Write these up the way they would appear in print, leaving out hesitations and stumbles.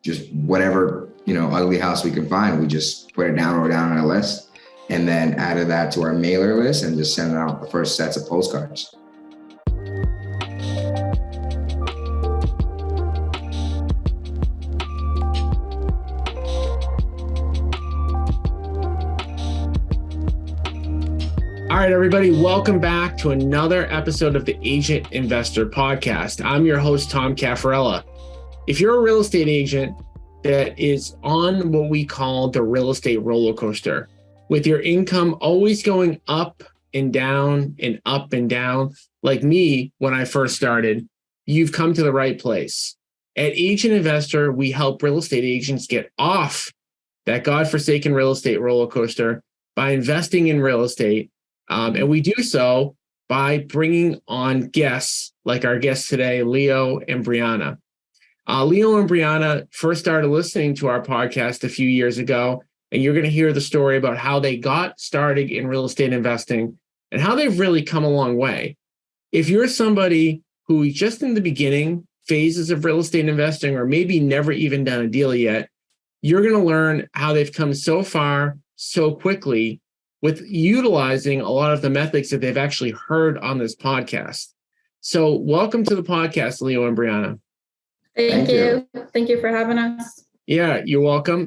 just whatever, ugly house we can find. We just put it down on a list and then added that to our mailer list and just sent out the first sets of postcards. All right, everybody, welcome back to another episode of the Agent Investor Podcast. I'm your host, Tom Caffarella. If you're a real estate agent that is on what we call the real estate roller coaster, with your income always going up and down and up and down, like me when I first started, you've come to the right place. At Agent Investor, we help real estate agents get off that godforsaken real estate roller coaster by investing in real estate. And we do so by bringing on guests like our guests today, Leo and Brianna. Leo and Brianna first started listening to our podcast a few years ago, and you're going to hear the story about how they got started in real estate investing and how they've really come a long way. If you're somebody who just in the beginning phases of real estate investing or maybe never even done a deal yet, you're going to learn how they've come so far so quickly with utilizing a lot of the methods that they've actually heard on this podcast. So welcome to the podcast, Leo and Brianna. Thank you. Thank you for having us. Yeah, you're welcome.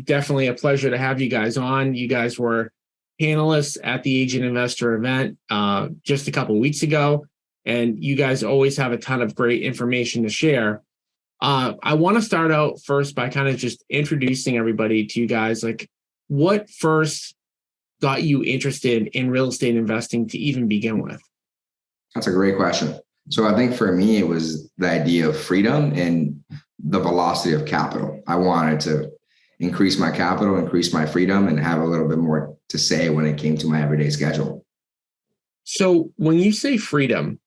Definitely a pleasure to have you guys on. You guys were panelists at the Agent Investor event just a couple of weeks ago, and you guys always have a ton of great information to share. I want to start out first by kind of just introducing everybody to you guys. Like, what first got you interested in real estate investing to even begin with? That's a great question. So I think for me, it was the idea of freedom and the velocity of capital. I wanted to increase my capital, increase my freedom, and have a little bit more to say when it came to my everyday schedule. So when you say freedom,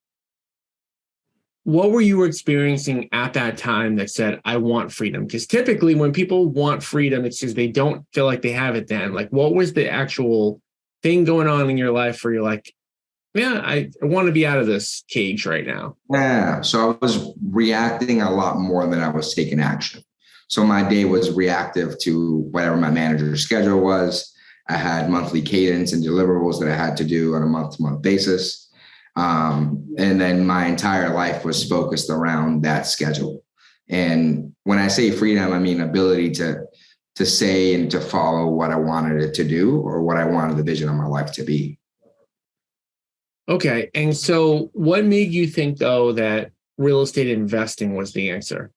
what were you experiencing at that time that said, I want freedom? Because typically when people want freedom, it's because they don't feel like they have it then. Like, what was the actual thing going on in your life where you're like, yeah, I want to be out of this cage right now? Yeah. So I was reacting a lot more than I was taking action. So my day was reactive to whatever my manager's schedule was. I had monthly cadence and deliverables that I had to do on a month-to-month basis. And then my entire life was focused around that schedule. And when I say freedom, I mean ability to say and to follow what I wanted it to do or what I wanted the vision of my life to be. Okay. And so what made you think, though, that real estate investing was the answer?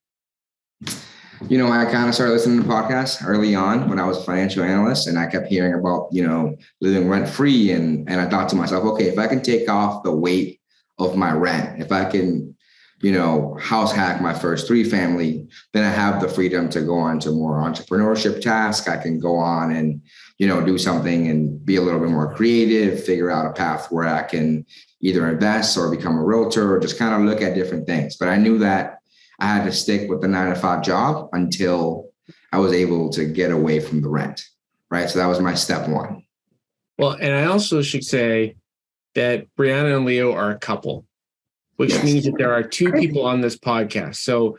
I kind of started listening to podcasts early on when I was a financial analyst, and I kept hearing about, living rent free. And I thought to myself, okay, if I can take off the weight of my rent, if I can, house hack my first 3 family, then I have the freedom to go on to more entrepreneurship tasks. I can go on and, do something and be a little bit more creative, figure out a path where I can either invest or become a realtor or just kind of look at different things. But I knew that I had to stick with the 9-to-5 job until I was able to get away from the rent, right? So that was my step one. Well, and I also should say that Brianna and Leo are a couple, which means that there are 2 people on this podcast. So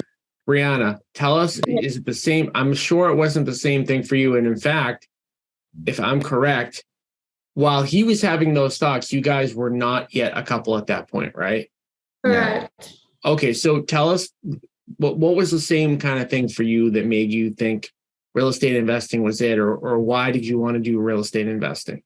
Brianna, tell us, is it the same? I'm sure it wasn't the same thing for you. And in fact, if I'm correct, while he was having those thoughts, you guys were not yet a couple at that point, right? Correct. Yeah. Okay, so tell us, what was the same kind of thing for you that made you think real estate investing was it, or why did you want to do real estate investing?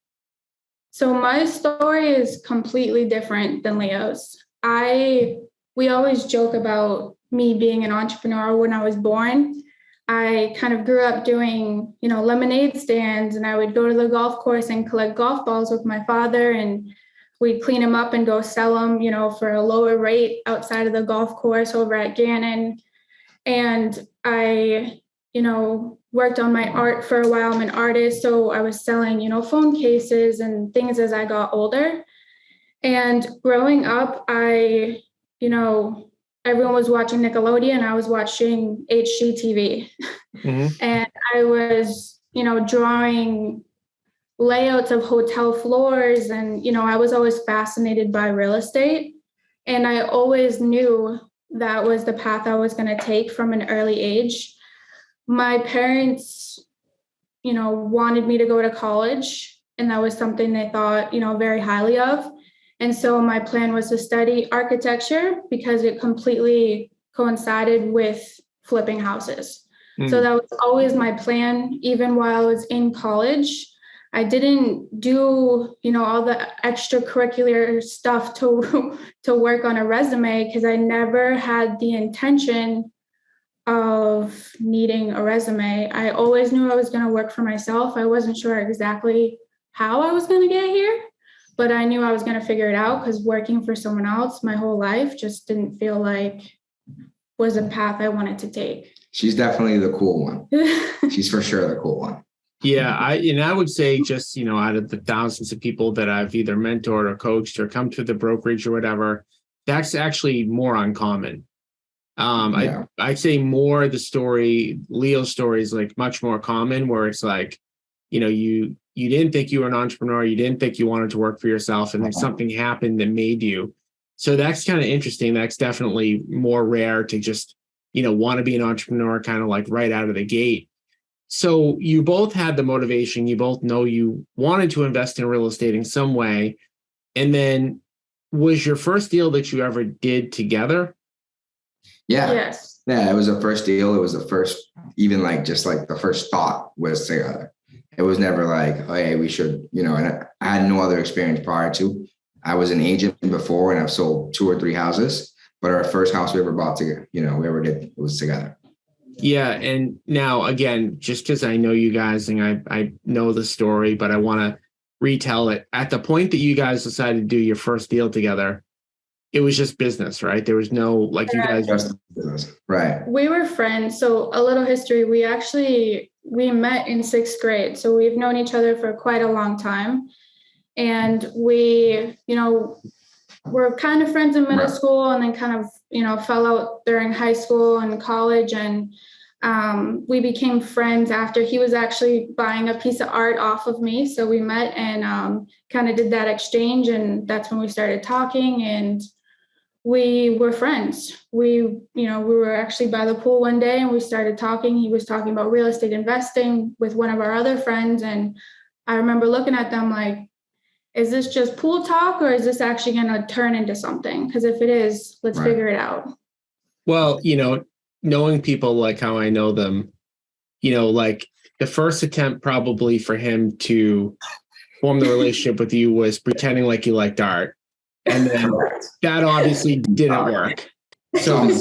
So my story is completely different than Leo's. We always joke about me being an entrepreneur when I was born. I kind of grew up doing, lemonade stands, and I would go to the golf course and collect golf balls with my father, and we'd clean them up and go sell them, for a lower rate outside of the golf course over at Gannon. And I, worked on my art for a while. I'm an artist, so I was selling, phone cases and things as I got older. And growing up, everyone was watching Nickelodeon. I was watching HGTV. Mm-hmm. And I was, drawing layouts of hotel floors. And, I was always fascinated by real estate. And I always knew that was the path I was going to take from an early age. my parents, wanted me to go to college, and that was something they thought, very highly of. And so my plan was to study architecture because it completely coincided with flipping houses. So that was always my plan, even while I was in college. I didn't do, all the extracurricular stuff to work on a resume because I never had the intention of needing a resume. I always knew I was going to work for myself. I wasn't sure exactly how I was going to get here, but I knew I was going to figure it out because working for someone else my whole life just didn't feel like was a path I wanted to take. She's definitely the cool one. She's for sure the cool one. Yeah, I would say just, out of the thousands of people that I've either mentored or coached or come through the brokerage or whatever, that's actually more uncommon. I'd say more Leo's story is like much more common, where it's like, you didn't think you were an entrepreneur, you didn't think you wanted to work for yourself, and then something happened that made you. So that's kind of interesting. That's definitely more rare to just, want to be an entrepreneur kind of like right out of the gate. So you both had the motivation, you both know you wanted to invest in real estate in some way. And then was your first deal that you ever did together? Yeah. Yes. Yeah, it was the first deal. It was the first, even like just like the first thought was together. It was never like, oh, hey, we should, and I had no other experience prior to. I was an agent before and I've sold 2 or 3 houses, but our first house we ever bought together, we ever did, it was together. Yeah. And now, again, just because I know you guys and I know the story, but I want to retell it. At the point that you guys decided to do your first deal together, it was just business, right? There was no, like, you guys. Just business. Right. We were friends. So a little history. We met in 6th grade. So we've known each other for quite a long time. And we, were kind of friends in middle school and then kind of, fell out during high school and college. And we became friends after he was actually buying a piece of art off of me. So we met and kind of did that exchange. And that's when we started talking and we were friends. We were actually by the pool one day and we started talking. He was talking about real estate investing with one of our other friends. And I remember looking at them like, is this just pool talk or is this actually going to turn into something? Because if it is, let's figure it out. Well, knowing people like how I know them, like the first attempt probably for him to form the relationship with you was pretending like you liked art. And then that obviously didn't work. So he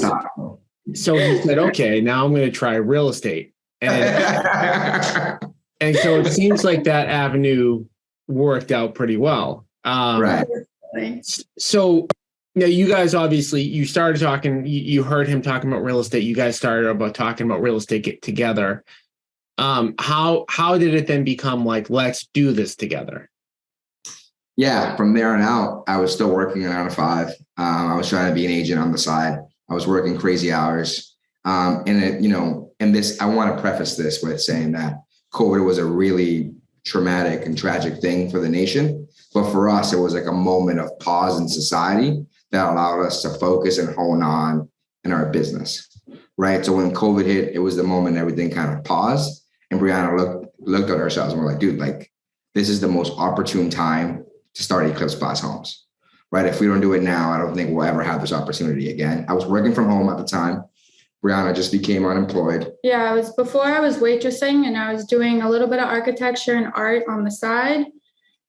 said, okay, now I'm going to try real estate. And so it seems like that avenue worked out pretty well. Right. So now you guys, obviously you started talking, you heard him talking about real estate. You guys started about talking about real estate together. How did it then become like, let's do this together? Yeah. From there on out, I was still working a 9 to 5. I was trying to be an agent on the side. I was working crazy hours. I want to preface this with saying that COVID was a really traumatic and tragic thing for the nation. But for us, it was like a moment of pause in society that allowed us to focus and hone on in our business, right? So when COVID hit, it was the moment everything kind of paused. And Brianna looked at ourselves and we're like, dude, like, this is the most opportune time to start Eclipse Homes, right? If we don't do it now, I don't think we'll ever have this opportunity again. I was working from home at the time. Brianna just became unemployed. Yeah, before I was waitressing and I was doing a little bit of architecture and art on the side.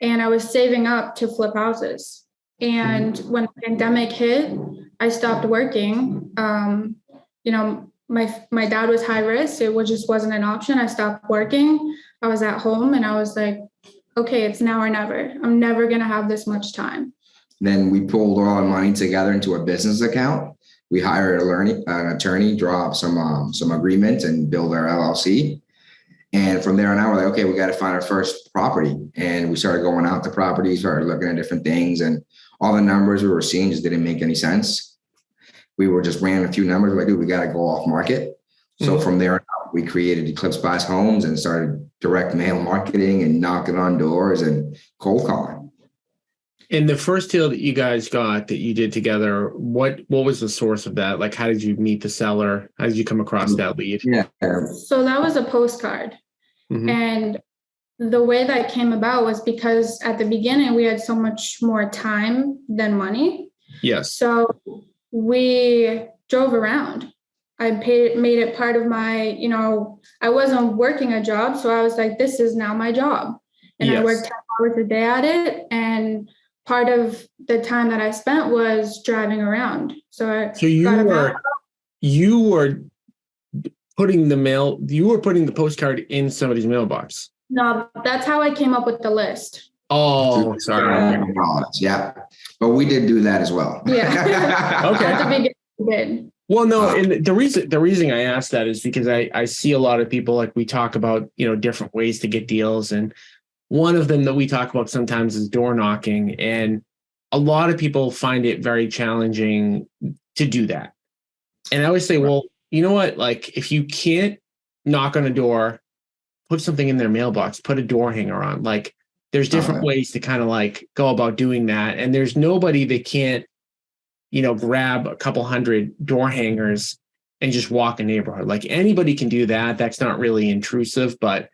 And I was saving up to flip houses. And when the pandemic hit, I stopped working. My dad was high risk. It just wasn't an option. I stopped working. I was at home and I was like, okay, it's now or never. I'm never going to have this much time. Then we pulled all our money together into a business account. We hired an attorney, draw up some agreements and build our LLC. And from there on out, we're like, okay, we got to find our first property. And we started going out to properties, started looking at different things. And all the numbers we were seeing just didn't make any sense. We were just ran a few numbers. We're like, dude, we got to go off market. So from there on out, we created Eclipse Homes and started direct mail marketing and knocking on doors and cold calling. And the first deal that you guys got that you did together, what was the source of that? Like, how did you meet the seller? How did you come across that lead? Yeah. So that was a postcard. Mhm. And the way that came about was because at the beginning we had so much more time than money. Yes. So we drove around. Made it part of my, I wasn't working a job. So I was like, this is now my job. And Yes. I worked 10 hours a day at it. And part of the time that I spent was driving around. So you were putting the postcard in somebody's mailbox. No, that's how I came up with the list. Oh, sorry. Yeah. But we did do that as well. Yeah. Okay. At the beginning, we did. Well, no, and the reason I asked that is because I see a lot of people, like, we talk about, different ways to get deals. And one of them that we talk about sometimes is door knocking. And a lot of people find it very challenging to do that. And I always say, well, you know what? Like, if you can't knock on a door, put something in their mailbox, put a door hanger on. Like, there's different ways to kind of like go about doing that. And there's nobody that can't, grab a couple hundred door hangers and just walk a neighborhood. Like, anybody can do that. That's not really intrusive, but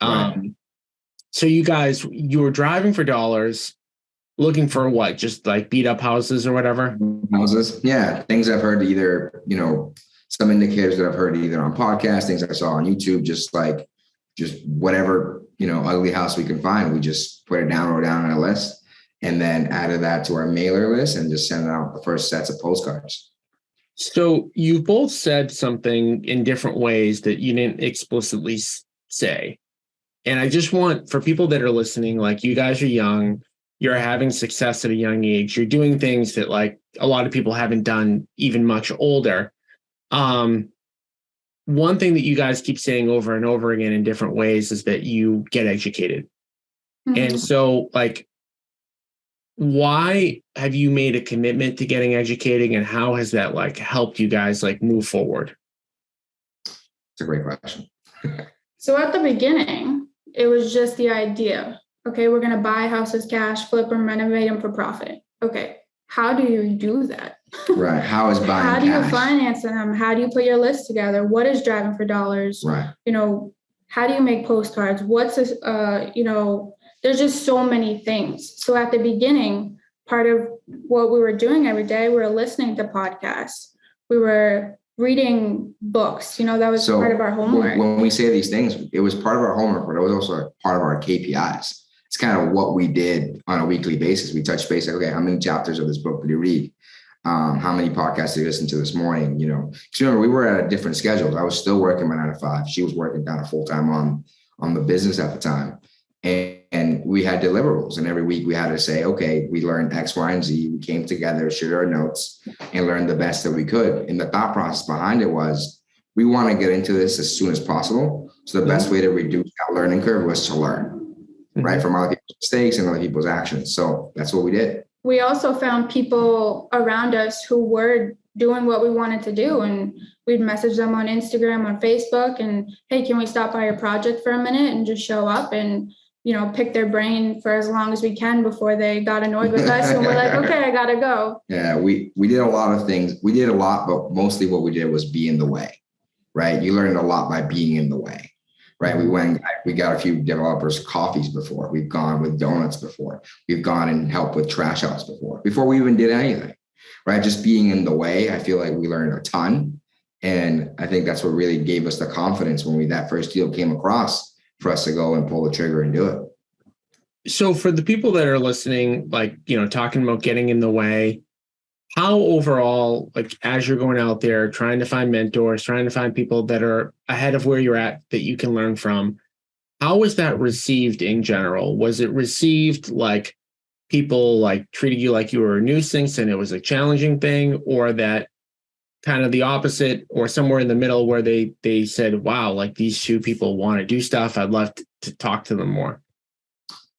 so you were driving for dollars, looking for what? Just like beat up houses or whatever? Houses. Yeah. Things I've heard either, some indicators that I've heard either on podcasts, things I saw on YouTube, just whatever, ugly house we can find. We just wrote down on a list, and then added that to our mailer list and just sent out the first sets of postcards. So you both said something in different ways that you didn't explicitly say. And I just want, for people that are listening, like, you guys are young, you're having success at a young age, you're doing things that like a lot of people haven't done even much older. One thing that you guys keep saying over and over again in different ways is that you get educated. Mm-hmm. And so, like, why have you made a commitment to getting educated, and how has that like helped you guys like move forward? It's a great question. So at the beginning, it was just the idea. Okay, we're going to buy houses cash, flip them, renovate them for profit. Okay, how do you do that? Right. How is buying How do cash? you finance them? How do you put your list together? What is driving for dollars? Right. How do you make postcards? What's this, there's just so many things. So at the beginning, part of what we were doing every day, we were listening to podcasts. We were reading books. That was part of our homework. When we say these things, it was part of our homework, but it was also part of our KPIs. It's kind of what we did on a weekly basis. We touched base, like, okay, how many chapters of this book did you read? How many podcasts did you listen to this morning? Because remember, we were at different schedules. I was still working my 9 to 5. She was working kind of full time on the business at the time. And we had deliverables. And every week we had to say, okay, we learned X, Y, and Z. We came together, shared our notes, and learned the best that we could. And the thought process behind it was, we want to get into this as soon as possible. So the best way to reduce that learning curve was to learn, right, from other people's mistakes and other people's actions. So that's what we did. We also found people around us who were doing what we wanted to do. And we'd message them on Instagram, on Facebook, and, hey, can we stop by your project for a minute and just show up and, pick their brain for as long as we can before they got annoyed with us. And we're like, okay, I got to go. Yeah, we did a lot of things. We did a lot, but mostly what we did was be in the way, right? You learned a lot by being in the way, right? We got a few developers coffees before. We've gone with donuts before. We've gone and helped with trash outs before we even did anything, right? Just being in the way, I feel like we learned a ton. And I think that's what really gave us the confidence when that first deal came across for us to go and pull the trigger and do it. So for the people that are listening, like, talking about getting in the way, how overall, like, as you're going out there, trying to find mentors, trying to find people that are ahead of where you're at that you can learn from, how was that received in general? Was it received like people like treated you like you were a nuisance and it was a challenging thing, or that kind of the opposite, or somewhere in the middle where they said, wow, like, these two people want to do stuff. I'd love to talk to them more.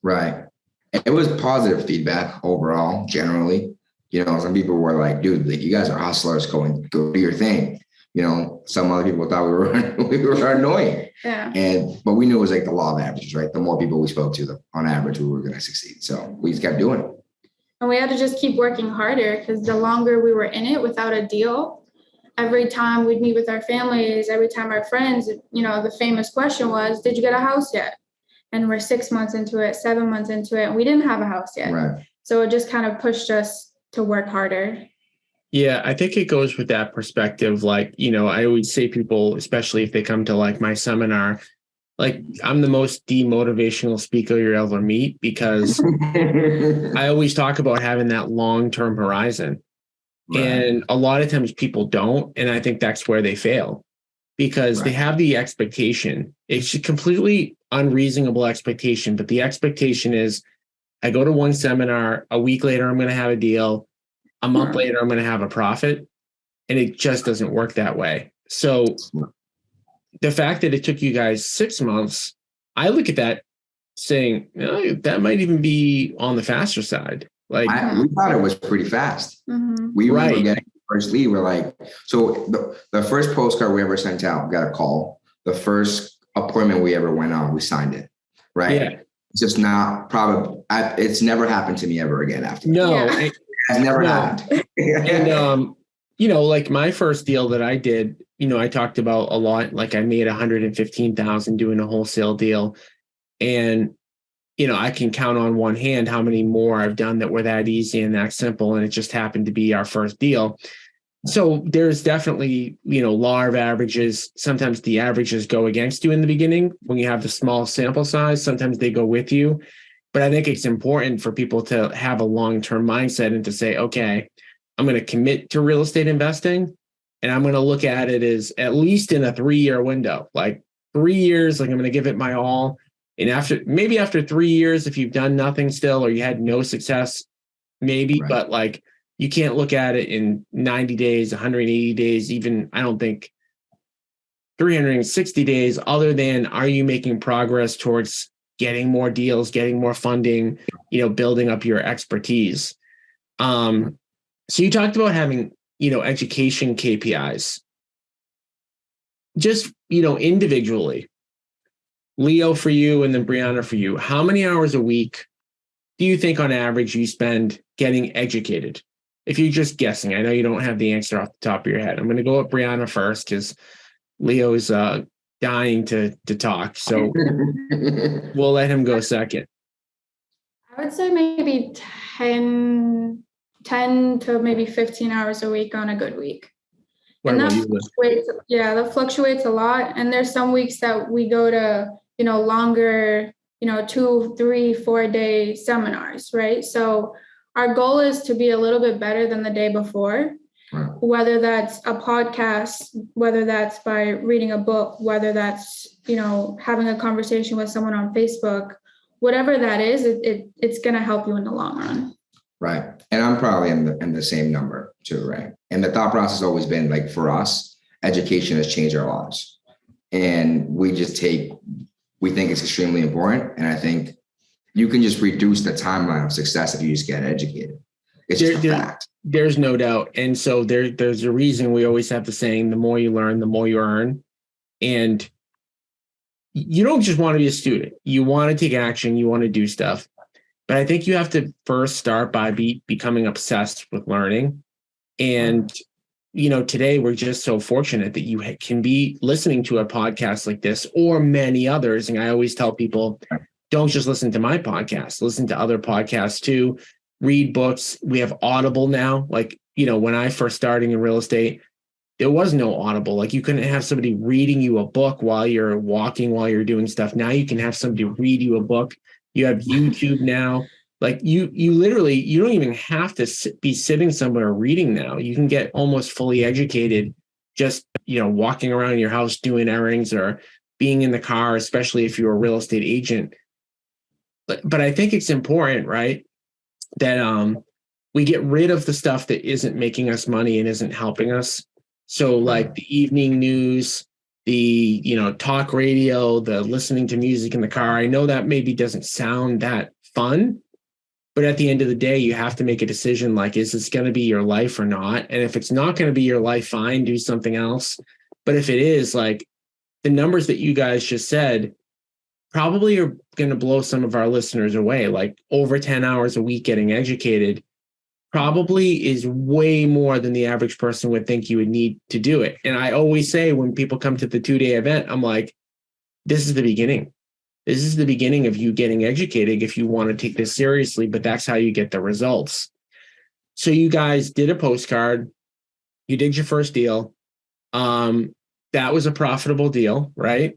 Right. It was positive feedback overall, generally. Some people were like, dude, like, you guys are hustlers, go do your thing. Some other people thought we were annoying. Yeah. But we knew it was like the law of averages, right? The more people we spoke to, on average, we were going to succeed. So we just kept doing it. And we had to just keep working harder because the longer we were in it without a deal, every time we'd meet with our families, every time our friends, the famous question was, did you get a house yet? And we're 6 months into it, 7 months into it, and we didn't have a house yet. Right. So it just kind of pushed us to work harder. Yeah, I think it goes with that perspective. Like, I always say people, especially if they come to like my seminar, like I'm the most demotivational speaker you'll ever meet because I always talk about having that long-term horizon. Right. And a lot of times people don't. And I think that's where they fail because they have the expectation. It's a completely unreasonable expectation, but the expectation is I go to one seminar, a week later, I'm going to have a deal. A month later, I'm going to have a profit. And it just doesn't work that way. So the fact that it took you guys 6 months, I look at that saying, that might even be on the faster side. Like we thought it was pretty fast. Mm-hmm. We remember getting the first lead. We're like, so the first postcard we ever sent out, got a call. The first appointment we ever went on, we signed it. Right. Yeah. It's just not probably, it's never happened to me ever again after that. No, it has never happened. And, like my first deal that I did, I talked about a lot, like I made $115,000 doing a wholesale deal. And, I can count on one hand how many more I've done that were that easy and that simple. And it just happened to be our first deal. So there's definitely, law of averages. Sometimes the averages go against you in the beginning when you have the small sample size. Sometimes they go with you. But I think it's important for people to have a long-term mindset and to say, okay, I'm going to commit to real estate investing. And I'm going to look at it as at least in a 3-year window, like 3 years, like I'm going to give it my all. And after 3 years, if you've done nothing still, or you had no success, maybe, but like you can't look at it in 90 days, 180 days, even I don't think 360 days, other than are you making progress towards getting more deals, getting more funding, building up your expertise. So you talked about having, education KPIs. Just, individually, Leo for you and then Brianna for you, how many hours a week do you think on average you spend getting educated? If you're just guessing, I know you don't have the answer off the top of your head. I'm going to go with Brianna first because Leo is dying to talk. So we'll let him go second. I would say maybe 10 to maybe 15 hours a week on a good week. And that fluctuates a lot. And there's some weeks that we go to, longer, 2, 3, 4 day seminars, right? So our goal is to be a little bit better than the day before, whether that's a podcast, whether that's by reading a book, whether that's, having a conversation with someone on Facebook, whatever that is, it's going to help you in the long run. Right. And I'm probably in the same number too, right? And the thought process has always been like, for us, education has changed our lives. And we think it's extremely important. And I think you can just reduce the timeline of success if you just get educated. It's just a fact. There's no doubt. And so there's a reason we always have the saying, the more you learn, the more you earn. And you don't just want to be a student. You want to take action. You want to do stuff. But I think you have to first start by becoming obsessed with learning. And, today we're just so fortunate that you can be listening to a podcast like this or many others. And I always tell people, don't just listen to my podcast, listen to other podcasts too, read books. We have Audible now. Like, when I first started in real estate, there was no Audible. Like you couldn't have somebody reading you a book while you're walking, while you're doing stuff. Now you can have somebody read you a book. You have YouTube now. Like you literally, you don't even have to be sitting somewhere reading now. You can get almost fully educated just, walking around your house doing errands or being in the car, especially if you're a real estate agent. But I think it's important, right, that we get rid of the stuff that isn't making us money and isn't helping us. So like the evening news, the, talk radio, the listening to music in the car. I know that maybe doesn't sound that fun, but at the end of the day, you have to make a decision like, is this going to be your life or not? And if it's not going to be your life, fine, do something else. But if it is, like the numbers that you guys just said, probably are going to blow some of our listeners away. Like over 10 hours a week getting educated probably is way more than the average person would think you would need to do it. And I always say when people come to the 2-day event, I'm like, this is the beginning. This is the beginning of you getting educated if you want to take this seriously, but that's how you get the results. So you guys did a postcard. You did your first deal. That was a profitable deal, right?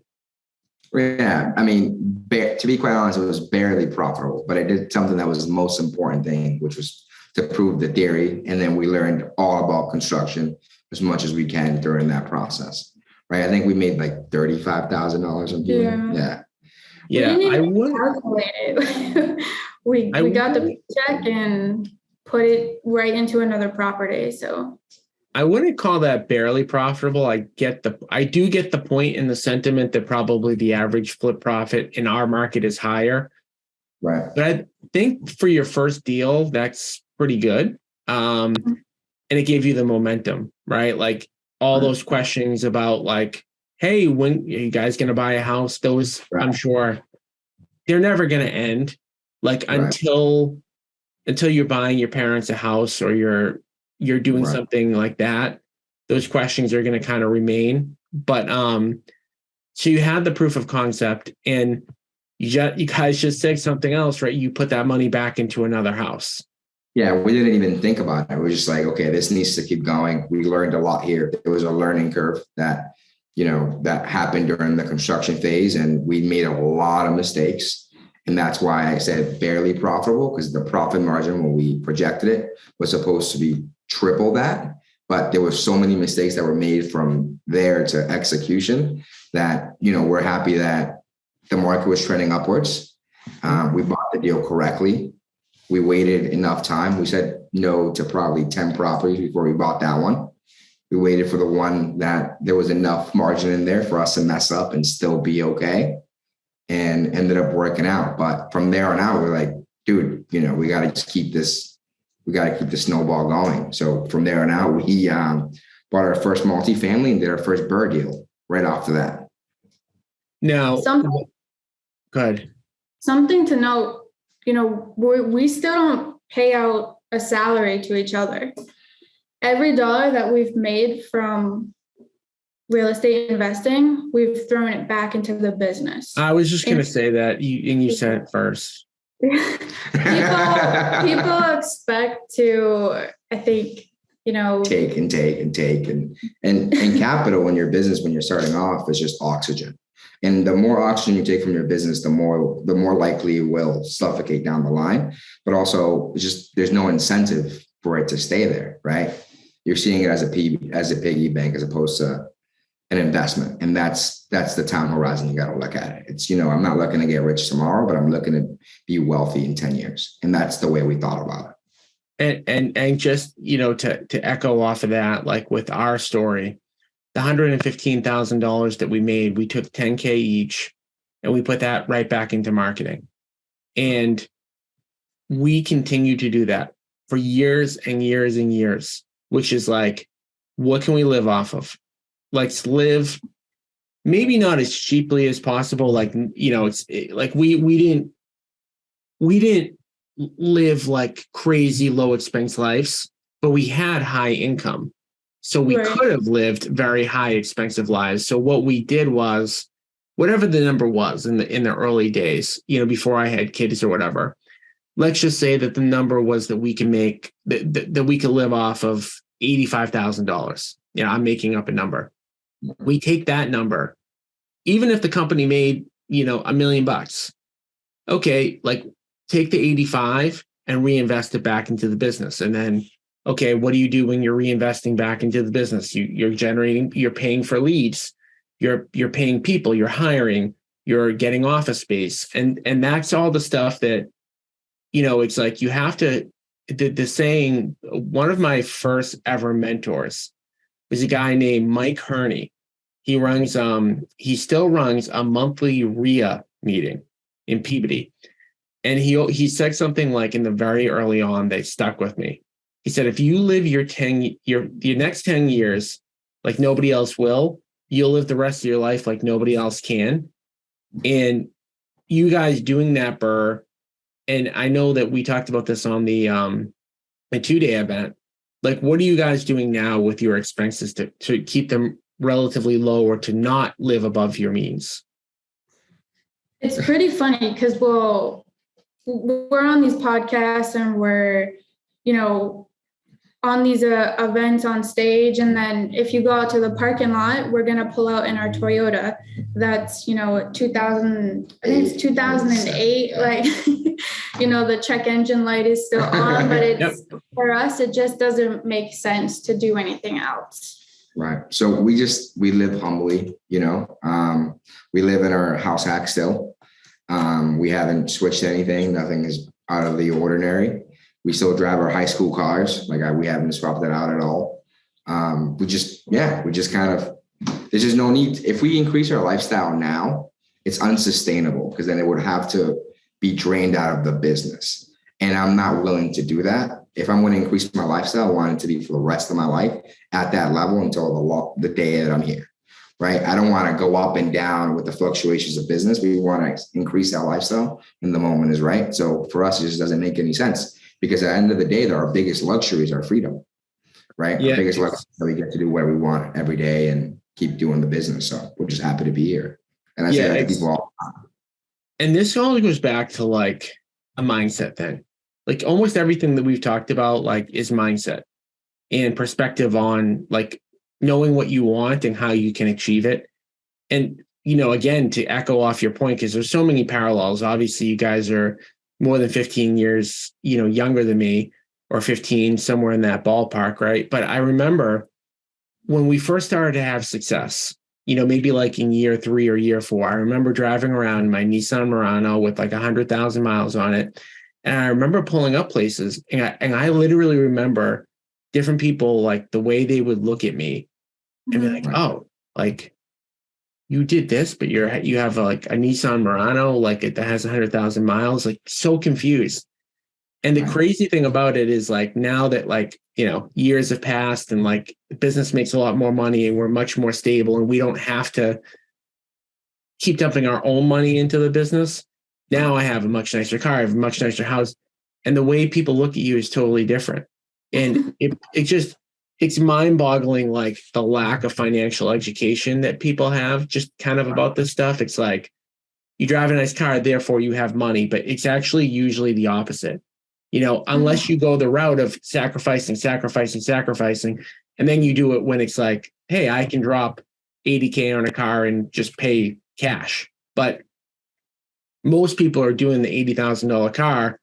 Yeah, I mean, to be quite honest, it was barely profitable, but I did something that was the most important thing, which was to prove the theory. And then we learned all about construction as much as we can during that process, right? I think we made like $35,000 on deal. Yeah. Yeah, I would calculate it. we got the check and put it right into another property. So I wouldn't call that barely profitable. I do get the point in the sentiment that probably the average flip profit in our market is higher. Right. But I think for your first deal, that's pretty good. And it gave you the momentum, right? Like all those questions about like, hey, when are you guys going to buy a house? Those, right. I'm sure they're never going to end. Like until you're buying your parents a house or you're doing something like that, those questions are going to kind of remain. But so you had the proof of concept, and you guys just said something else, right? You put that money back into another house. Yeah, we didn't even think about it. We're just like, okay, this needs to keep going. We learned a lot here. There was a learning curve that happened during the construction phase, and we made a lot of mistakes. And that's why I said barely profitable, because the profit margin when we projected it was supposed to be triple that. But there were so many mistakes that were made from there to execution that, we're happy that the market was trending upwards. We bought the deal correctly. We waited enough time. We said no to probably 10 properties before we bought that one. We waited for the one that there was enough margin in there for us to mess up and still be okay, and ended up working out. But from there on out, we're like, dude, we got to just keep this. We got to keep the snowball going. So from there on out, we bought our first multifamily and did our first BRRRR deal right after that. Now, good. Something to note, we still don't pay out a salary to each other. Every dollar that we've made from real estate investing, we've thrown it back into the business. I was just going to say that, you said it first. people expect to, I think, take and capital in your business when you're starting off is just oxygen. And the more oxygen you take from your business, the more likely it will suffocate down the line. But also, there's no incentive for it to stay there, right? You're seeing it as a piggy bank as opposed to an investment. And that's the time horizon you got to look at it. It's, I'm not looking to get rich tomorrow, but I'm looking to be wealthy in 10 years. And that's the way we thought about it. And just, to echo off of that, like with our story, the $115,000 that we made, we took $10K each and we put that right back into marketing. And we continue to do that for years and years and years, which is like, what can we live off of? Let's live maybe not as cheaply as possible. Like, it's like we didn't live like crazy low expense lives, but we had high income. So we could have lived very high expensive lives. So what we did was, whatever the number was in the early days, before I had kids or whatever, let's just say that the number was that we can make that we could live off of $85,000. I'm making up a number. We take that number, even if the company made, $1 million. Okay, like take the 85 and reinvest it back into the business. And then, okay, what do you do when you're reinvesting back into the business? You're paying for leads, you're paying people, you're hiring, you're getting office space. And that's all the stuff that, it's like you have to, the saying, one of my first ever mentors was a guy named Mike Herney. He still runs a monthly RIA meeting in Peabody. And he said something like in the very early on, they stuck with me. He said, if you live your next 10 years like nobody else will, you'll live the rest of your life like nobody else can. And you guys doing that, Burr, and I know that we talked about this on the 2-day event. Like, what are you guys doing now with your expenses to keep them relatively low or to not live above your means? It's pretty funny because we're on these podcasts and we're, on these events on stage. And then if you go out to the parking lot, we're going to pull out in our Toyota. That's, 2000, I think it's 2008. Like, the check engine light is still on, but it's for us, it just doesn't make sense to do anything else. Right. So we live humbly, we live in our house hack still. We haven't switched anything. Nothing is out of the ordinary. We still drive our high school cars. We haven't swapped that out at all. We just kind of, there's just no need. If we increase our lifestyle now, it's unsustainable because then it would have to be drained out of the business. And I'm not willing to do that. If I'm going to increase my lifestyle, I want it to be for the rest of my life at that level until the day that I'm here. Right. I don't want to go up and down with the fluctuations of business. We want to increase our lifestyle when the moment is right. So for us, it just doesn't make any sense because at the end of the day, our biggest luxury is our freedom. Right. Yeah. Our biggest luxury is that we get to do what we want every day and keep doing the business. So we're just happy to be here. And I say that to people all the time. And this all goes back to like a mindset thing. Like almost everything that we've talked about, like, is mindset and perspective on like knowing what you want and how you can achieve it. And, again, to echo off your point, because there's so many parallels. Obviously, you guys are more than 15 years, younger than me, or 15, somewhere in that ballpark, right? But I remember when we first started to have success, maybe like in year 3 or year 4, I remember driving around my Nissan Murano with like 100,000 miles on it. And I remember pulling up places and I literally remember different people, like the way they would look at me and be like, oh, like you did this, but you have like a Nissan Murano, like that has 100,000 miles, like so confused. And the crazy thing about it is like now that like, years have passed and like the business makes a lot more money and we're much more stable and we don't have to keep dumping our own money into the business. Now I have a much nicer car, I have a much nicer house. And the way people look at you is totally different. And it's mind-boggling, like the lack of financial education that people have just kind of about this stuff. It's like you drive a nice car, therefore you have money, but it's actually usually the opposite. Unless you go the route of sacrificing, and then you do it when it's like, hey, I can drop $80K on a car and just pay cash. But most people are doing the $80,000 car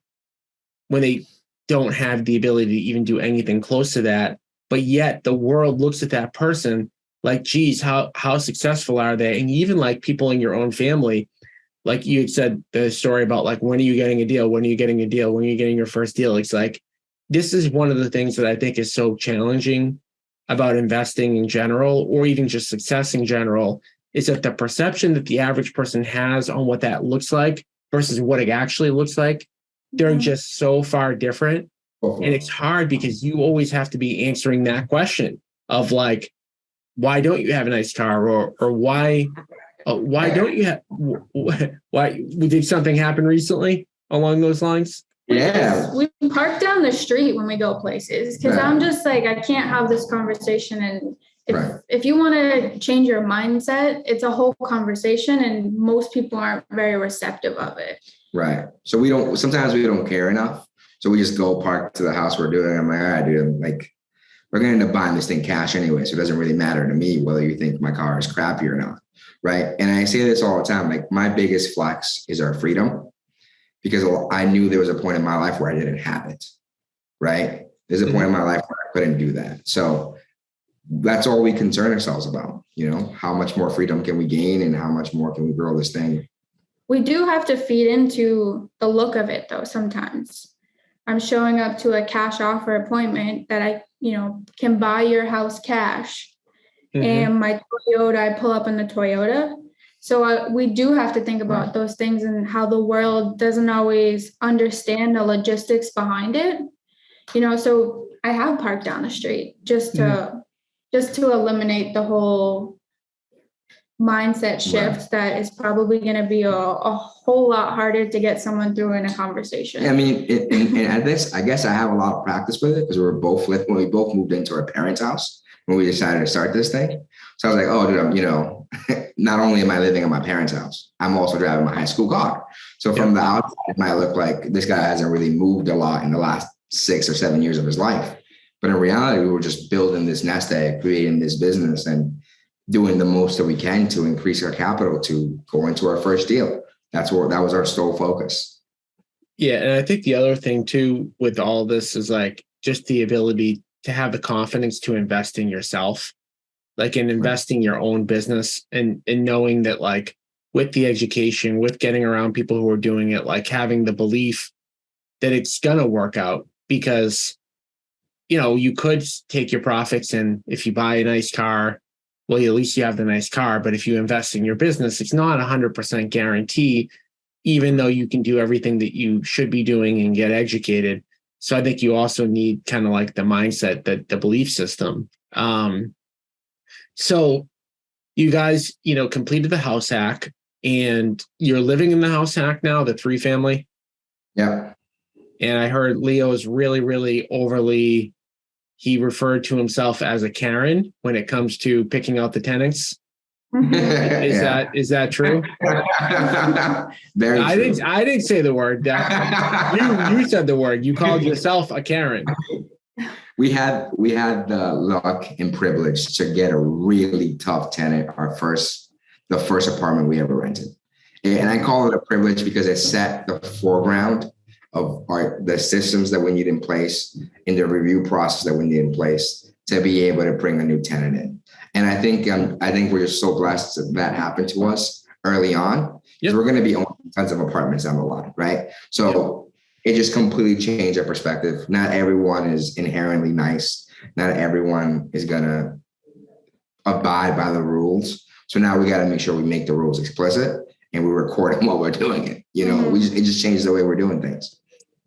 when they don't have the ability to even do anything close to that. But yet the world looks at that person like, geez, how successful are they? And even like people in your own family, like you had said the story about like, when are you getting a deal? When are you getting a deal? When are you getting your first deal? It's like, this is one of the things that I think is so challenging about investing in general, or even just success in general, is that the perception that the average person has on what that looks like versus what it actually looks like, they're just so far different. And it's hard because you always have to be answering that question of like, why don't you have a nice car, or why don't you have, why did something happen recently along those lines? Yeah. We park down the street when we go places because I'm just like, I can't have this conversation. And if you want to change your mindset, it's a whole conversation and most people aren't very receptive of it. Right. So sometimes we don't care enough. So we just go park to the house we're doing. I'm like, all right, dude, like we're going to end up buying this thing cash anyway. So it doesn't really matter to me whether you think my car is crappy or not. Right. And I say this all the time, like my biggest flex is our freedom, because I knew there was a point in my life where I didn't have it. Right. There's a point in my life where I couldn't do that. So that's all we concern ourselves about. How much more freedom can we gain and how much more can we grow this thing? We do have to feed into the look of it though. Sometimes I'm showing up to a cash offer appointment that I, can buy your house cash. And my Toyota, I pull up in the Toyota. So we do have to think about those things and how the world doesn't always understand the logistics behind it. So I have parked down the street just to eliminate the whole mindset shift that is probably going to be a whole lot harder to get someone through in a conversation. Mm-hmm. I mean, and at this, I guess I have a lot of practice with it because we both moved into our parents' house when we decided to start this thing. So I was like, oh, dude, not only am I living in my parents' house, I'm also driving my high school car. So from the outside, it might look like this guy hasn't really moved a lot in the last 6 or 7 years of his life. But in reality, we were just building this nest egg, creating this business and doing the most that we can to increase our capital to go into our first deal. That was our sole focus. Yeah. And I think the other thing too, with all this is like just the ability to have the confidence to invest in yourself, like in investing your own business and knowing that like with the education, with getting around people who are doing it, like having the belief that it's going to work out because, you could take your profits and if you buy a nice car, well, at least you have the nice car. But if you invest in your business, it's not 100% guarantee, even though you can do everything that you should be doing and get educated. So I think you also need kind of like the mindset, that the belief system. So you guys, completed the house hack and you're living in the house hack now, the 3-family. Yeah. And I heard Leo is really, really overly, he referred to himself as a Karen when it comes to picking out the tenants. Is that true? Very true. I didn't say the word. You said the word. You called yourself a Karen. We had the luck and privilege to get a really tough tenant, the first apartment we ever rented. And I call it a privilege because it set the foreground of the systems that we need in place and the review process that we need in place to be able to bring a new tenant in. And I think we're just so blessed that happened to us early on. Yep. We're going to be owning tons of apartments down the line, right? So it just completely changed our perspective. Not everyone is inherently nice. Not everyone is going to abide by the rules. So now we got to make sure we make the rules explicit and we record them while we're doing it. It just changes the way we're doing things.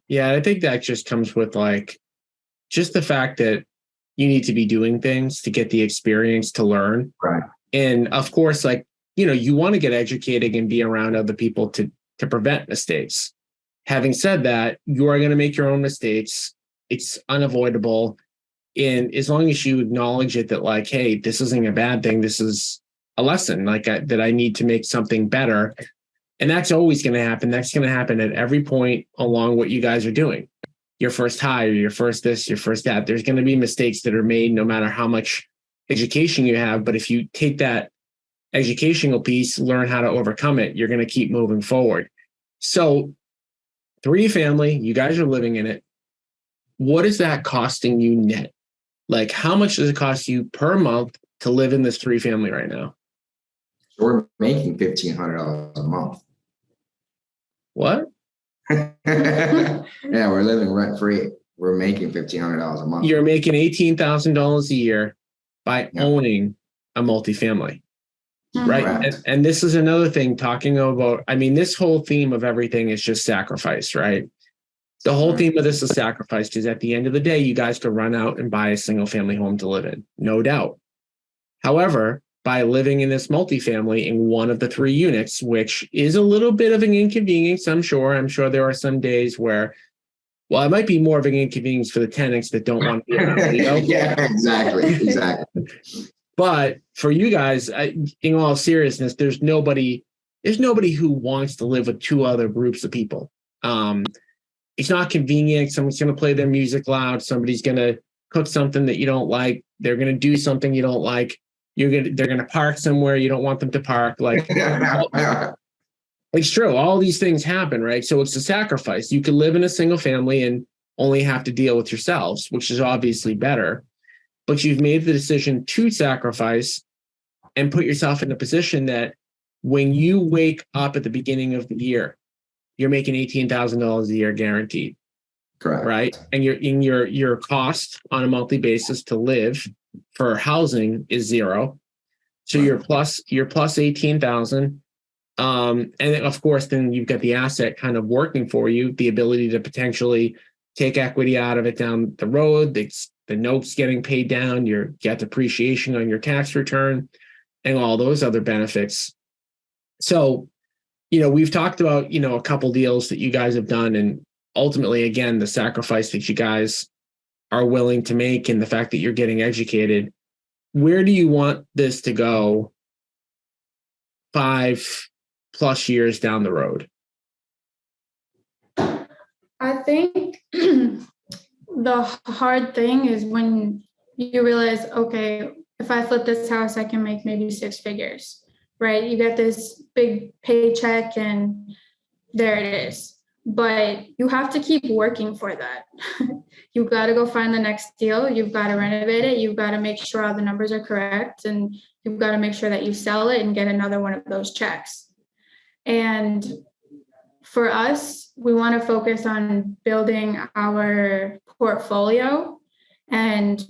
Yeah, I think that just comes with like just the fact that you need to be doing things to get the experience to learn. Right. And of course, like, you want to get educated and be around other people to prevent mistakes. Having said that, you are going to make your own mistakes. It's unavoidable. And as long as you acknowledge it, that like, hey, this isn't a bad thing. This is a lesson that I need to make something better. And that's always going to happen. That's going to happen at every point along what you guys are doing. Your first hire, your first this, your first that. There's going to be mistakes that are made no matter how much education you have. But if you take that educational piece, learn how to overcome it, you're going to keep moving forward. So 3-family, you guys are living in it. What is that costing you net? Like how much does it cost you per month to live in this 3-family right now? So we're making $1,500 a month. What? Yeah, we're living rent free. We're making $1,500 a month. You're making $18,000 a year by owning a multifamily, right? And this is another thing talking about, this whole theme of everything is just sacrifice, right? The whole theme of this is sacrifice because at the end of the day, you guys could run out and buy a single family home to live in, no doubt. However, by living in this multifamily in one of the 3 units, which is a little bit of an inconvenience, I'm sure there are some days where, well, it might be more of an inconvenience for the tenants that don't want to be around. Yeah, exactly. But for you guys, in all seriousness, there's nobody who wants to live with 2 other groups of people. It's not convenient. Someone's going to play their music loud. Somebody's going to cook something that you don't like. They're going to do something you don't like. They're going to park somewhere you don't want them to park. Like, it's true. All these things happen, right? So it's a sacrifice. You could live in a single family and only have to deal with yourselves, which is obviously better. But you've made the decision to sacrifice and put yourself in a position that when you wake up at the beginning of the year, you're making $18,000 a year guaranteed. Correct. Right. And your cost on a monthly basis to live for housing is 0. So you're plus 18,000. And of course, then you've got the asset kind of working for you, the ability to potentially take equity out of it down the road. The notes getting paid down, you get depreciation on your tax return. and all those other benefits. So, we've talked about, a couple deals that you guys have done, and ultimately, again, the sacrifice that you guys are willing to make and the fact that you're getting educated. Where do you want this to go 5+ years down the road? I think the hard thing is when you realize, okay, if I flip this house, I can make maybe 6 figures, right? You get this big paycheck and there it is. But you have to keep working for that. You've got to go find the next deal. You've got to renovate it. You've got to make sure all the numbers are correct. And you've got to make sure that you sell it and get another one of those checks. And for us, we want to focus on building our portfolio. And,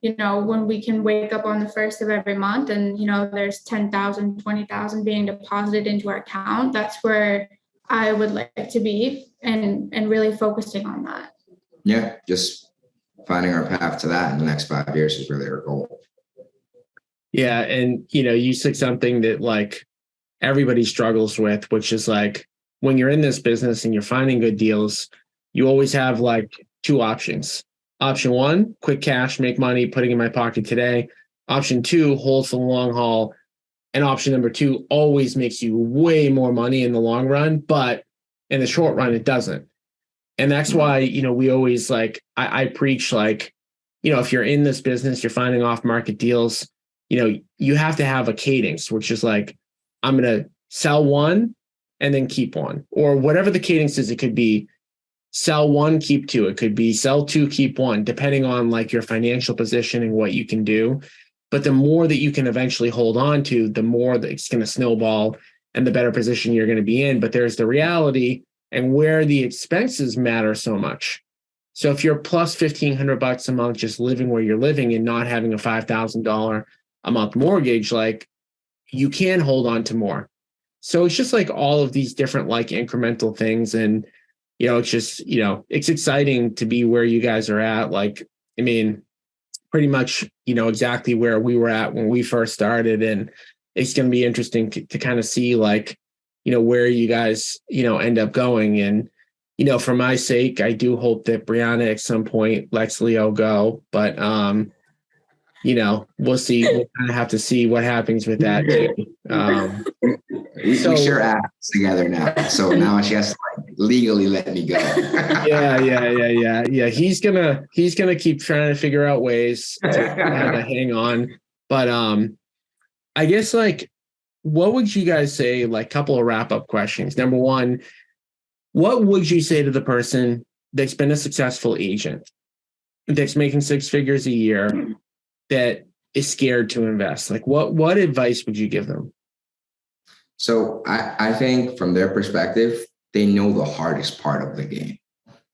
when we can wake up on the first of every month and, there's 10,000, 20,000 being deposited into our account, that's where I would like to be and really focusing on that. Yeah, just finding our path to that in the next 5 years is really our goal. Yeah. And, you said something that like everybody struggles with, which is like when you're in this business and you're finding good deals, you always have like 2 options. Option 1, quick cash, make money, putting in my pocket today. Option 2, hold for the long haul. And option number 2 always makes you way more money in the long run, but in the short run, it doesn't. And that's why, we always like, I preach like, if you're in this business, you're finding off market deals, you have to have a cadence, which is like, I'm going to sell 1 and then keep 1, or whatever the cadence is. It could be sell 1, keep 2. It could be sell 2, keep 1, depending on like your financial position and what you can do. But the more that you can eventually hold on to, the more that it's going to snowball and the better position you're going to be in. But there's the reality and where the expenses matter so much. So if you're plus $1,500 a month, just living where you're living and not having a $5,000 a month mortgage, like you can hold on to more. So it's just like all of these different like incremental things. And, it's just, it's exciting to be where you guys are at. Like, I mean, pretty much, exactly where we were at when we first started. And it's going to be interesting to kind of see like, where you guys, end up going. And, for my sake, I do hope that Brianna at some point lets Leo go, but, we'll see. We'll kind of have to see what happens with that too. We share apps together now. So now she has to like legally let me go. Yeah. He's gonna keep trying to figure out ways to kind of hang on. But I guess like, what would you guys say, like couple of wrap-up questions. Number 1, what would you say to the person that's been a successful agent, that's making 6 figures a year, that is scared to invest? Like what advice would you give them? So I think from their perspective, they know the hardest part of the game,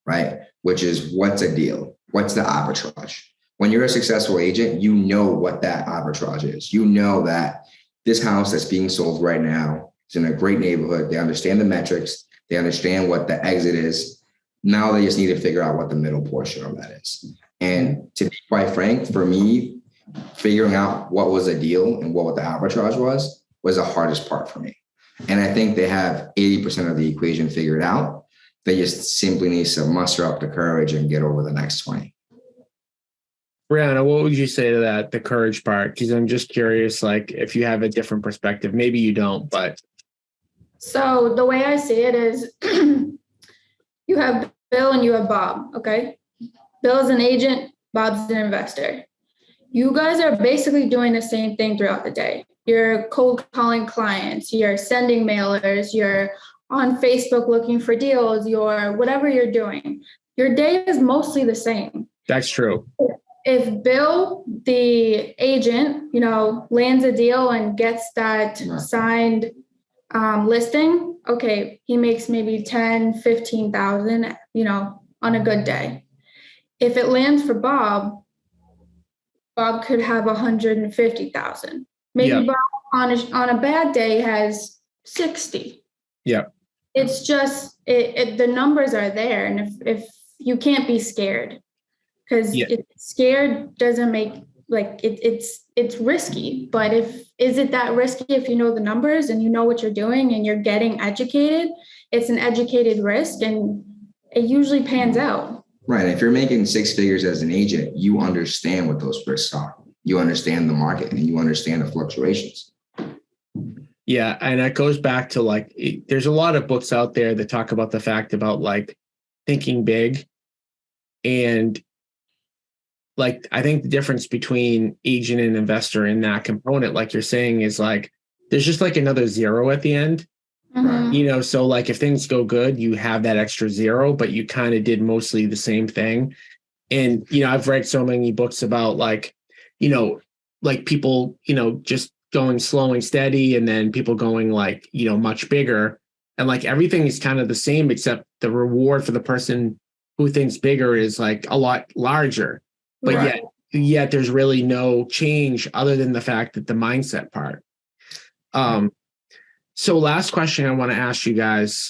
right? Which is what's a deal? What's the arbitrage? When you're a successful agent, you know what that arbitrage is. You know that this house that's being sold right now is in a great neighborhood. They understand the metrics. They understand what the exit is. Now they just need to figure out what the middle portion of that is. And to be quite frank, for me, figuring out what was a deal and what the arbitrage was the hardest part for me. And I think they have 80% of the equation figured out. They just simply need to muster up the courage and get over the next 20. Brianna, what would you say to that, the courage part? Because I'm just curious, like if you have a different perspective, maybe you don't, but. So the way I see it is you have Bill and you have Bob, okay? Bill is an agent, Bob's an investor. You guys are basically doing the same thing throughout the day. You're cold calling clients, you're sending mailers, you're on Facebook looking for deals, you're whatever you're doing. Your day is mostly the same. That's true. If Bill, the agent, lands a deal and gets that signed listing, okay, he makes maybe 10, 15,000, on a good day. If it lands for Bob could have 150,000. Maybe Bob on a bad day has 60. Yeah. It's just the numbers are there, and if you can't be scared, because scared doesn't make like it's risky, but is it that risky if you know the numbers and you know what you're doing and you're getting educated? It's an educated risk, and it usually pans out. Right. If you're making six figures as an agent, you understand what those risks are. You understand the market and you understand the fluctuations. Yeah. And that goes back to like, there's a lot of books out there that talk about the fact about like thinking big. And like, I think the difference between agent and investor in that component, like you're saying, is like, there's just like another zero at the end. Mm-hmm. So like if things go good, you have that extra zero, but you kind of did mostly the same thing. And, I've read so many books about like, like people, just going slow and steady, and then people going like, much bigger. And like everything is kind of the same, except the reward for the person who thinks bigger is like a lot larger. But Right. yet there's really no change other than the fact that the mindset part. So last question I want to ask you guys,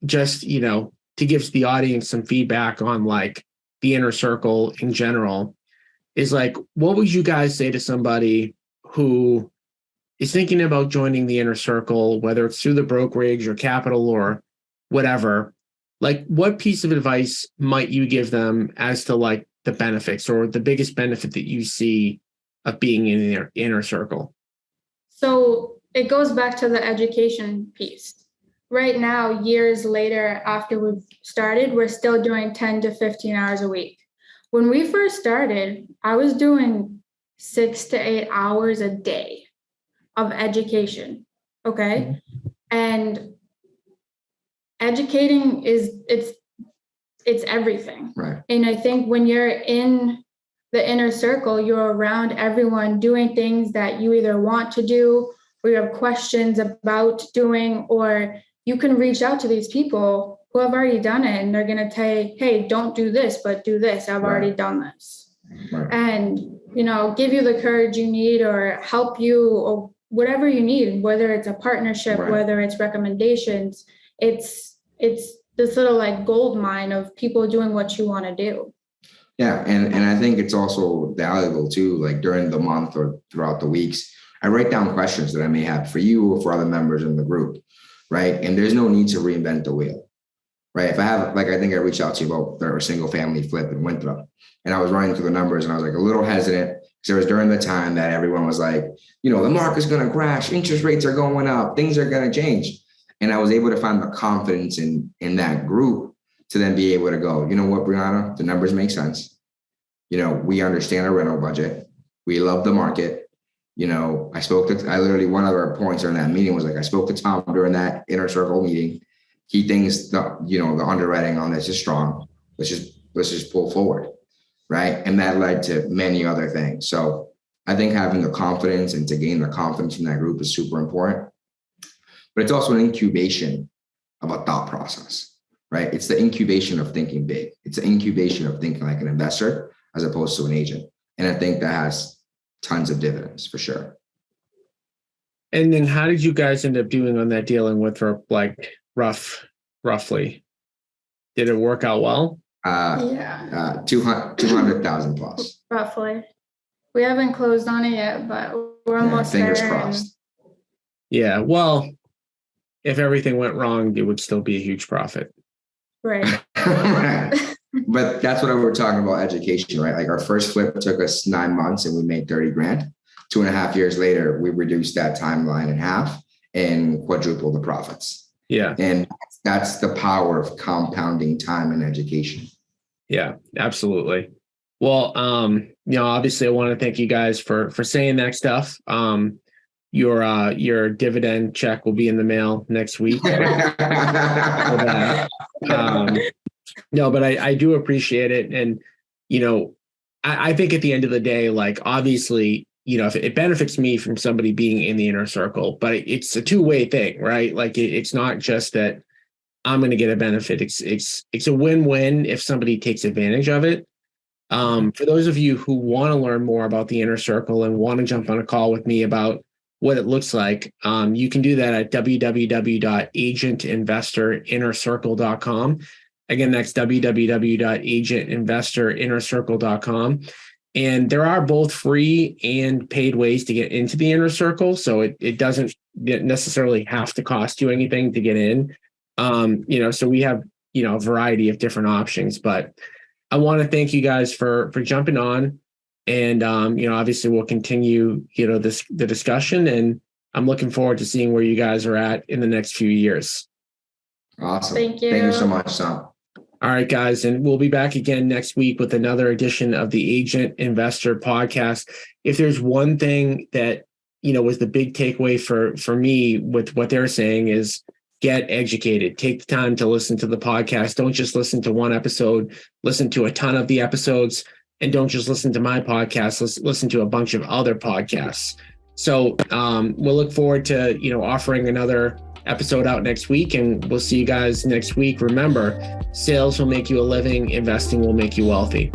just, to give the audience some feedback on like the inner circle in general, is like, what would you guys say to somebody who is thinking about joining the inner circle, whether it's through the brokerage or capital or whatever? Like, what piece of advice might you give them as to like the benefits or the biggest benefit that you see of being in the inner circle? So it goes back to the education piece. Right now, years later, after we've started, we're still doing 10 to 15 hours a week. When we first started, I was doing 6 to 8 hours a day of education. Okay. And educating it's everything. Right. And I think when you're in the inner circle, you're around everyone doing things that you either want to do or you have questions about doing, or you can reach out to these people who have already done it and they're going to say, hey, don't do this, but do this. I've already done this. Right. And, give you the courage you need or help you or whatever you need, whether it's a partnership, whether it's recommendations. It's this little like gold mine of people doing what you want to do. Yeah. And I think it's also valuable too, like during the month or throughout the weeks, I write down questions that I may have for you or for other members in the group. Right. And there's no need to reinvent the wheel. Right. If I have, like, I think I reached out to you about our single family flip in Winthrop, and I was running through the numbers and I was like a little hesitant because it was during the time that everyone was like, the market's going to crash. Interest rates are going up. Things are going to change. And I was able to find the confidence in that group to then be able to go, you know what, Brianna, the numbers make sense. We understand our rental budget. We love the market. I literally, one of our points during that meeting was like, I spoke to Tom during that inner circle meeting. He thinks the underwriting on this is strong. Let's just pull forward. Right. And that led to many other things. So I think having the confidence and to gain the confidence in that group is super important. But it's also an incubation of a thought process, right? It's the incubation of thinking big. It's the incubation of thinking like an investor as opposed to an agent. And I think that has tons of dividends for sure. And then how did you guys end up doing on that deal in Winthrop, like roughly? Did it work out well? 200,000 plus. Roughly. We haven't closed on it yet, but we're almost fingers there. crossed. Yeah. Well, if everything went wrong, it would still be a huge profit. Right. But that's what we're talking about, education, right? Like our first flip took us 9 months and we made 30 grand. 2.5 years later, we reduced that timeline in half and quadrupled the profits. Yeah. And that's the power of compounding time and education. Yeah, absolutely. Well, obviously I want to thank you guys for saying that stuff. Your dividend check will be in the mail next week. No, but I do appreciate it. And, I think at the end of the day, like, obviously, if it benefits me from somebody being in the inner circle, but it's a two-way thing, right? Like it's not just that I'm going to get a benefit. It's a win-win if somebody takes advantage of it. For those of you who want to learn more about the inner circle and want to jump on a call with me about what it looks like, you can do that at www.agentinvestorinnercircle.com. Again, that's www.agentinvestorinnercircle.com. And there are both free and paid ways to get into the inner circle. So it doesn't necessarily have to cost you anything to get in. So we have, a variety of different options, but I want to thank you guys for jumping on. And, obviously we'll continue, the discussion, and I'm looking forward to seeing where you guys are at in the next few years. Awesome. Thank you. Thank you so much, Tom. All right, guys. And we'll be back again next week with another edition of the Agent Investor Podcast. If there's one thing that, was the big takeaway for me with what they're saying is get educated. Take the time to listen to the podcast. Don't just listen to one episode. Listen to a ton of the episodes. And don't just listen to my podcast. Listen to a bunch of other podcasts. So we'll look forward to, offering another episode out next week, and we'll see you guys next week. Remember, sales will make you a living. Investing will make you wealthy.